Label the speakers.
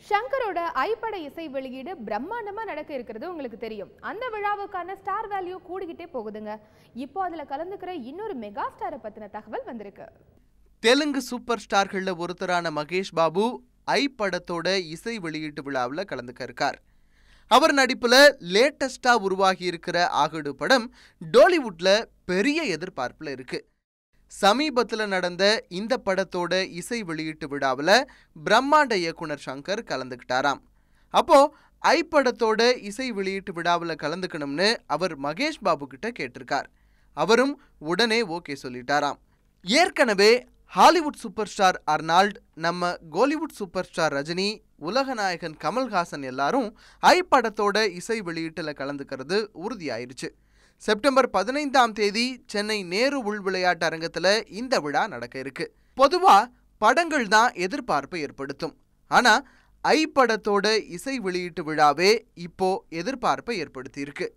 Speaker 1: ஷங்கரோட ஐப்பட இசை வெளியீடு பிரம்மாண்டமா நடக்க இருக்கிறது உங்களுக்கு தெரியும். அந்த விழாவுக்கான ஸ்டார் வேல்யூ கூடிக்கிட்டே போகுதுங்க. இப்போ அதுல கலந்துக்கிற இன்னொரு மெகா ஸ்டாரை பத்தின தகவல் வந்திருக்கு.
Speaker 2: தெலுங்கு சூப்பர் ஸ்டார்கள்ல ஒருத்தரான மகேஷ் பாபு ஐப்படத்தோட இசை வெளியீட்டு விழாவில் கலந்துக்க இருக்கார். அவர் நடிப்புல லேட்டஸ்டா உருவாகி இருக்கிற ஆகடு படம் டோலிவுட்ல பெரிய எதிர்பார்ப்புல இருக்கு. சமீபத்தில் நடந்த இந்த படத்தோட இசை வெளியீட்டு விழாவில் பிரம்மாண்ட இயக்குனர் ஷங்கர் கலந்துக்கிட்டாராம். அப்போ ஐப்படத்தோட இசை வெளியீட்டு விழாவில் கலந்துக்கணும்னு அவர் மகேஷ் பாபு கிட்ட கேட்டிருக்கார். அவரும் உடனே ஓகே சொல்லிட்டாராம். ஏற்கனவே ஹாலிவுட் சூப்பர் ஸ்டார் அர்னால்ட், நம்ம கோலிவுட் சூப்பர் ஸ்டார் ரஜினி, உலக நாயகன் கமல்ஹாசன் எல்லாரும் ஐப்படத்தோட இசை வெளியீட்டில் கலந்துக்கிறது உறுதியாயிருச்சு. செப்டம்பர் 15ஆம் தேதி சென்னை நேரு உள் விளையாட்டு அரங்கத்தில் இந்த விழா நடக்க இருக்கு. பொதுவா படங்கள் தான் எதிர்பார்ப்பை ஏற்படுத்தும். ஆனா ஐப்படத்தோட இசை வெளியீட்டு விழாவே இப்போ எதிர்பார்ப்பை ஏற்படுத்தி இருக்கு.